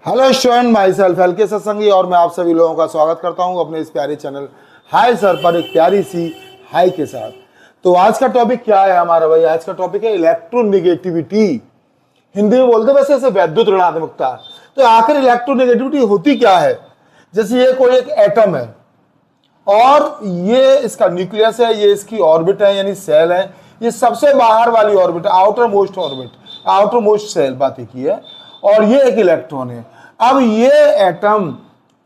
Hello student, my self L के सत्संगी और मैं आप सभी लोगों का स्वागत करता हूं अपने इस प्यारे चैनल हाय सर पर एक प्यारी सी हाय के साथ। तो आज का टॉपिक क्या है हमारा भाई? आज का टॉपिक है इलेक्ट्रोनेगेटिविटी। हिंदी में बोलते वैसे इसे वैद्युत ऋणात्मकता। तो आखिर इलेक्ट्रोनेगेटिविटी होती क्या है? जैसे ये कोई एक एटम है और ये इसका न्यूक्लियस है, ये इसकी ऑर्बिट है यानी सेल है, ये सबसे बाहर वाली orbit, outermost orbit, outermost shell बात की है, और ये एक इलेक्ट्रॉन है। अब ये एटम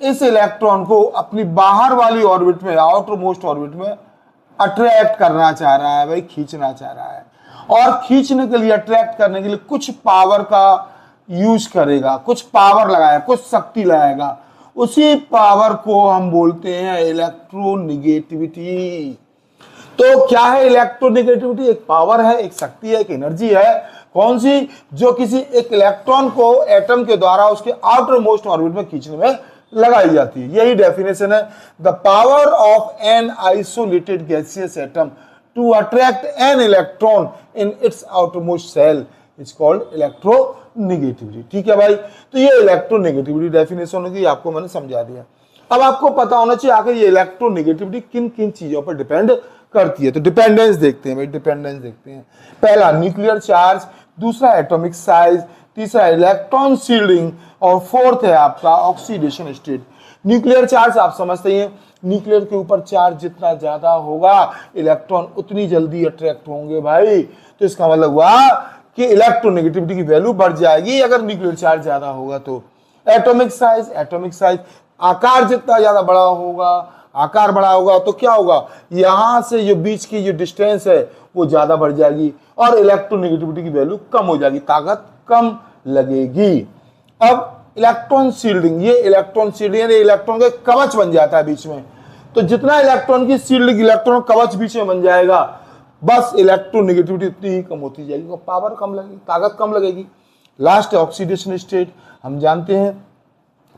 इस इलेक्ट्रॉन को अपनी बाहर वाली ऑर्बिट में, आउटर मोस्ट ऑर्बिट में अट्रैक्ट करना चाह रहा है भाई, खींचना चाह रहा है। और खींचने के लिए, अट्रैक्ट करने के लिए कुछ पावर का यूज करेगा, कुछ पावर लगाएगा, कुछ शक्ति लगाएगा। उसी पावर को हम बोलते हैं इलेक्ट्रोनेगेटिविटी। तो क्या है इलेक्ट्रोनेगेटिविटी? एक पावर है, एक शक्ति है, एक एनर्जी है। कौन सी? जो किसी एक इलेक्ट्रॉन को एटम के द्वारा उसके आउटर मोस्ट ऑर्बिट में खींचने में लगाई जाती है। यही डेफिनेशन है। The power of an isolated gaseous atom to attract an electron in its outermost shell is called electronegativity. ठीक है भाई, तो ये इलेक्ट्रोनेगेटिविटी डेफिनेशन होगी, आपको मैंने समझा दिया। अब आपको पता होना चाहिए आखिर ये इलेक्ट्रोनेगेटिविटी किन किन चीजों पर डिपेंड करती है। तो डिपेंडेंस देखते हैं भाई, डिपेंडेंस देखते हैं। पहला न्यूक्लियर चार्ज, दूसरा एटॉमिक साइज, तीसरा इलेक्ट्रॉन शील्डिंग, और फोर्थ है आपका ऑक्सीडेशन स्टेट। न्यूक्लियर चार्ज आप समझते हैं, न्यूक्लियर के ऊपर चार्ज जितना ज्यादा होगा इलेक्ट्रॉन उतनी जल्दी अट्रैक्ट होंगे भाई। तो इसका मतलब हुआ कि इलेक्ट्रोनेगेटिविटी की वैल्यू बढ़ जाएगी अगर न्यूक्लियर चार्ज ज्यादा होगा तो। एटॉमिक साइज, एटॉमिक साइज आकार जितना ज्यादा बड़ा होगा, आकार बड़ा होगा तो क्या होगा, यहां से जो बीच की जो डिस्टेंस है वो ज्यादा बढ़ जाएगी और इलेक्ट्रोनेगेटिविटी की वैल्यू कम हो जाएगी, ताकत कम लगेगी। अब इलेक्ट्रॉन शील्डिंग, ये इलेक्ट्रॉन शील्डिंग इलेक्ट्रॉन का कवच बन जाता है बीच में। तो जितना इलेक्ट्रॉन की शील्डिंग, इलेक्ट्रॉन कवच बीच में बन जाएगा, बस इलेक्ट्रोनेगेटिविटी उतनी ही कम होती जाएगी, पावर कम लगेगी, ताकत कम लगेगी। लास्ट है ऑक्सीडेशन स्टेट। हम जानते हैं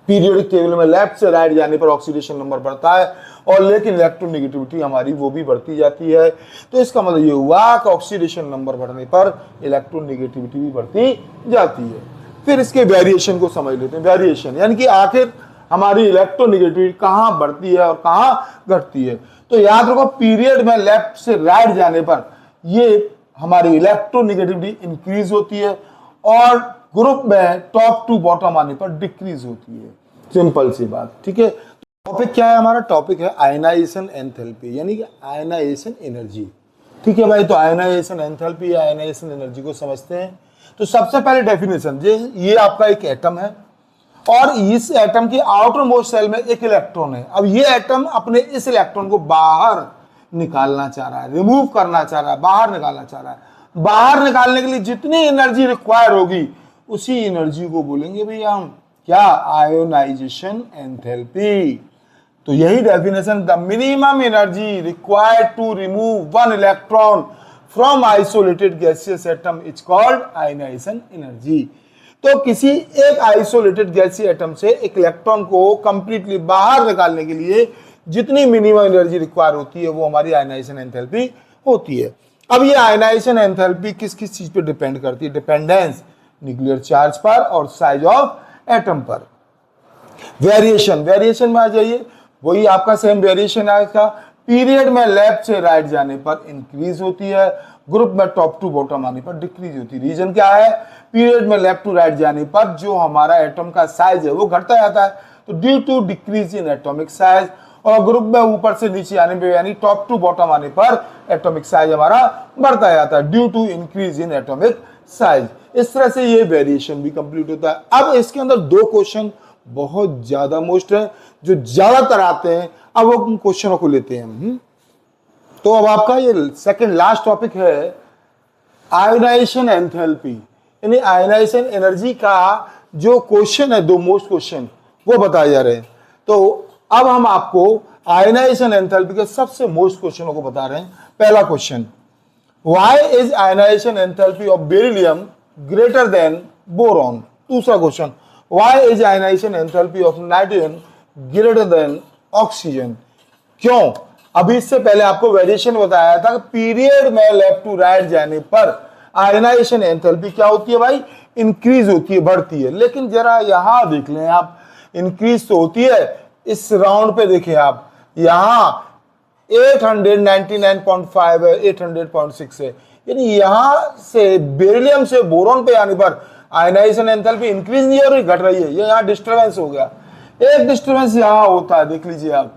पीरियोडिक टेबल में लेफ्ट से राइट जाने पर ऑक्सीडेशन नंबर बढ़ता है, और लेकिन इलेक्ट्रोनेगेटिविटी हमारी वो भी बढ़ती जाती है। तो इसका मतलब ये हुआ कि ऑक्सीडेशन नंबर बढ़ने पर इलेक्ट्रोनेगेटिविटी भी बढ़ती जाती है। फिर इसके वेरिएशन को समझ लेते हैं। वेरिएशन यानी कि आखिर हमारी इलेक्ट्रोनेगेटिविटी कहाँ बढ़ती है और कहाँ घटती है। तो याद रखो, पीरियड में लेफ्ट से राइट जाने पर ये हमारी इलेक्ट्रोनेगेटिविटी इंक्रीज होती है, और ग्रुप में टॉप टू बॉटम आने पर डिक्रीज होती है। सिंपल सी बात, ठीक है। टॉपिक क्या है हमारा? टॉपिक है आयनाइजेशन एंथैल्पी, यानी कि आयनाइजेशन एनर्जी। ठीक है भाई, तो आयनाइजेशन एंथैल्पी या आयनाइजेशन एनर्जी को समझते हैं। तो सबसे पहले डेफिनेशन, ये आपका एक एटम है और इस एटम की आउटर मोस्ट सेल में एक इलेक्ट्रॉन है। अब ये एटम अपने इस इलेक्ट्रॉन को बाहर निकालना चाह रहा है, रिमूव करना चाह रहा है, बाहर निकालना चाह रहा है। बाहर निकालने के लिए जितनी एनर्जी रिक्वायर होगी उसी एनर्जी को बोलेंगे भैया हम क्या? Ionization enthalpy. तो यही definition, the minimum energy required to remove one electron from isolated gaseous atom is called ionization energy. तो किसी एक आइसोलेटेड गैसीय एटम से एक इलेक्ट्रॉन को कंप्लीटली बाहर निकालने के लिए जितनी मिनिमम एनर्जी रिक्वायर होती है वो हमारी आयोनाइजेशन एंथैल्पी होती है। अब ये आयोनाइजेशन एंथैल्पी किस किस चीज पे डिपेंड करती है? डिपेंडेंस न्यूक्लियर चार्ज पर और साइज ऑफ एटम पर। वेरिएशन, वेरिएशन में आ जाइए, वही आपका सेम वेरिएशन आएगा। पीरियड में लेफ्ट से राइट जाने पर इंक्रीज होती है, ग्रुप में टॉप टू बॉटम आने पर डिक्रीज होती है। रीजन क्या है? पीरियड में लेफ्ट टू राइट जाने पर जो हमारा एटम का साइज है वो घटता जाता है, तो due to decrease in atomic size, और ग्रुप में ऊपर से नीचे आने पर यानी टॉप टू बॉटम आने पर एटॉमिक साइज हमारा बढ़ता जाता है due to increase in atomic size. इस तरह से ये वेरिएशन भी कंप्लीट होता है। अब इसके अंदर दो क्वेश्चन बहुत ज्यादा मोस्ट है जो ज्यादातर आते हैं, अब वो क्वेश्चनों को लेते हैं हम। तो अब आपका ये सेकंड लास्ट टॉपिक है आयोनाइजेशन एंथैल्पी, यानी आयोनाइजेशन एनर्जी का जो क्वेश्चन है, दो मोस्ट क्वेश्चन वो बताए जा रहे हैं। तो अब हम आपको आयोनाइजेशन एंथैल्पी के सबसे मोस्ट क्वेश्चनों को बता रहे हैं। पहला question, why is ionization enthalpy of beryllium greater than boron? दूसरा question, why is ionization enthalpy of nitrogen greater than oxygen? क्यों? अभी इससे पहले आपको वेरिएशन बताया था कि पीरियड में लेफ्ट टू राइट जाने पर आयनाइजेशन एंथैल्पी क्या होती है भाई, इंक्रीज होती है, बढ़ती है। लेकिन जरा यहां देख लें आप, इंक्रीज तो होती है, इस राउंड पे देखें आप, यहां 899.5 है, 800.6 है, यानी यहां से बेरिलियम से बोरॉन पे आने पर आयनाइजेशन एंथैल्पी इंक्रीज नहीं हो रही, घट रही है। ये यहां डिस्टर्बेंस हो गया, एक डिस्टर्बेंस यहां होता है, देख लीजिए आप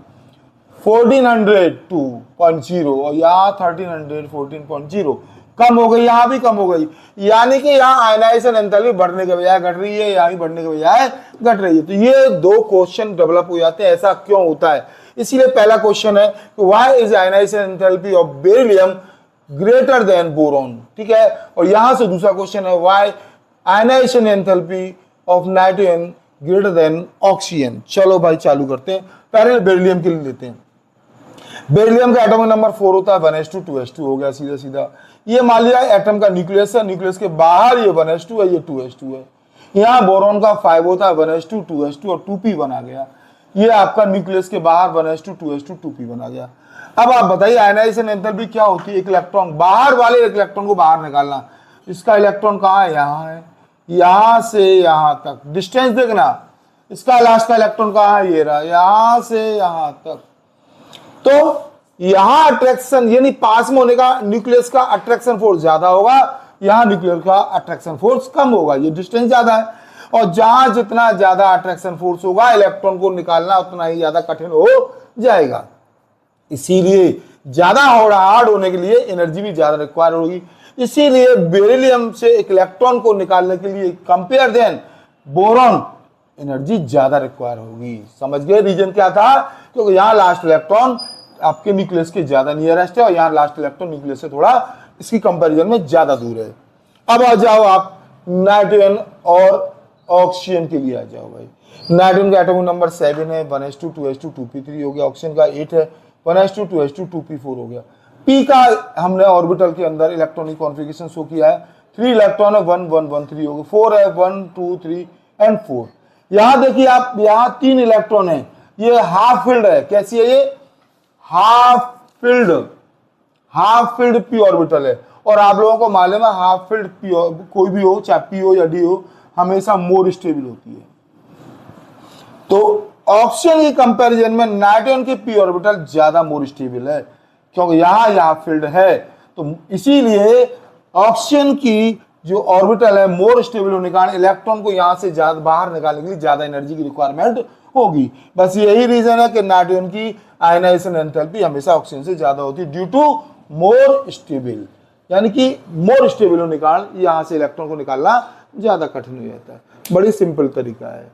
1402.0 और यहाँ 1314.0 कम हो गई, यहाँ भी कम हो गई, यानी कि यहाँ आयनाइजेशन एंथैल्पी बढ़ने के बजाय घट रही है, यहाँ भी बढ़ने के बजाय घट रही है। तो ये दो क्वेश्चन डेवलप हो जाते हैं, ऐसा क्यों होता है। इसीलिए पहला क्वेश्चन है why is ionization enthalpy of beryllium greater than boron, ठीक है। और यहां से दूसरा क्वेश्चन है why ionization enthalpy of nitrogen greater than oxygen. चलो भाई चालू करते हैं, पहले बेरिलियम के लिए लेते हैं। बेरिलियम का एटॉमिक नंबर 4 होता है, 1s2 2s2 हो गया सीधा सीधा। ये मान लिया एटम का न्यूक्लियस है, न्यूक्लियस के बाहर ये 1s2 है, ये 2s2 है। यहाँ बोरॉन का 5 होता है, 1s2 2s2 और 2p बना गया। ये आपका न्यूक्लियस के बाहर 1s2 2s2 2p बना गया। अब आप बताइए आयनाइजेशन एंथैल्पी क्या होती है, एक इलेक्ट्रॉन बाहर वाले इलेक्ट्रॉन को बाहर निकालना। इसका इलेक्ट्रॉन कहाँ है, यहाँ है, यहां से यहां तक डिस्टेंस देखना। इसका लास्ट का इलेक्ट्रॉन कहाँ है, ये रहा, यहां से यहां तक। तो यहां अट्रैक्शन यानी पास में होने का न्यूक्लियस का अट्रैक्शन फोर्स ज्यादा होगा, यहां न्यूक्लियस का अट्रैक्शन फोर्स कम होगा, ये डिस्टेंस ज्यादा है। और जहां जितना ज्यादा अट्रैक्शन फोर्स होगा इलेक्ट्रॉन को निकालना उतना ही ज्यादा कठिन हो जाएगा। इसीलिए ज्यादा हार्ड होने के लिए एनर्जी भी ज्यादा रिक्वायर होगी। इसीलिए बेरिलियम से एक इलेक्ट्रॉन को निकालने के लिए कंपेयर देन बोरॉन एनर्जी ज्यादा रिक्वायर होगी। समझ गए रीजन क्या था, क्योंकि यहाँ लास्ट इलेक्ट्रॉन आपके न्यूक्लियस के ज्यादा नियरेस्ट है और यहाँ लास्ट इलेक्ट्रॉन न्यूक्लियस से थोड़ा इसकी कंपैरिजन में ज्यादा दूर है। अब आ जाओ आप नाइट्रोजन और ऑक्सीजन के लिए आ जाओ भाई। नाइट्रोजन का एटॉमिक नंबर 7 है, 1s2 2s2 2p3 हो गया। ऑक्सीजन का 8 है, 1s2 2s2 2p4 हो गया। p का हमने ऑर्बिटल के अंदर इलेक्ट्रॉनिक कॉन्फ़िगरेशन शो किया है, 3 इलेक्ट्रॉन है, 1 1 1 3 हो गया। 4 है, 1 2 3 एंड 4। यहां देखिए आप, यहां 3 इलेक्ट्रॉन है, ये हाफ फील्ड है। कैसी है ये, हाफ फील्ड पी ऑर्बिटल है। और आप लोगों को मालूम है हाफ फील्ड पी कोई भी हो, चाहे पी हो या डी हो, हमेशा मोर स्टेबल होती है। तो ऑक्सीजन की कंपैरिजन में नाइट्रोजन की पी ऑर्बिटल ज्यादा मोर स्टेबल है, क्योंकि यहां फील्ड है। तो इसीलिए ऑक्सीजन की जो ऑर्बिटल है मोर स्टेबल होने के कारण इलेक्ट्रॉन को यहां से ज्यादा बाहर निकालने के लिए ज्यादा एनर्जी की रिक्वायरमेंट होगी। बस यही रीजन है कि नाइट्रोजन की आयनाइजेशन एंथैल्पी हमेशा ऑक्सीजन से ज्यादा होती है ड्यू टू मोर स्टेबल, यानी कि मोर स्टेबल होने के कारण यहां से इलेक्ट्रॉन को निकालना ज्यादा कठिन हो जाता है। बड़ी सिंपल तरीका है।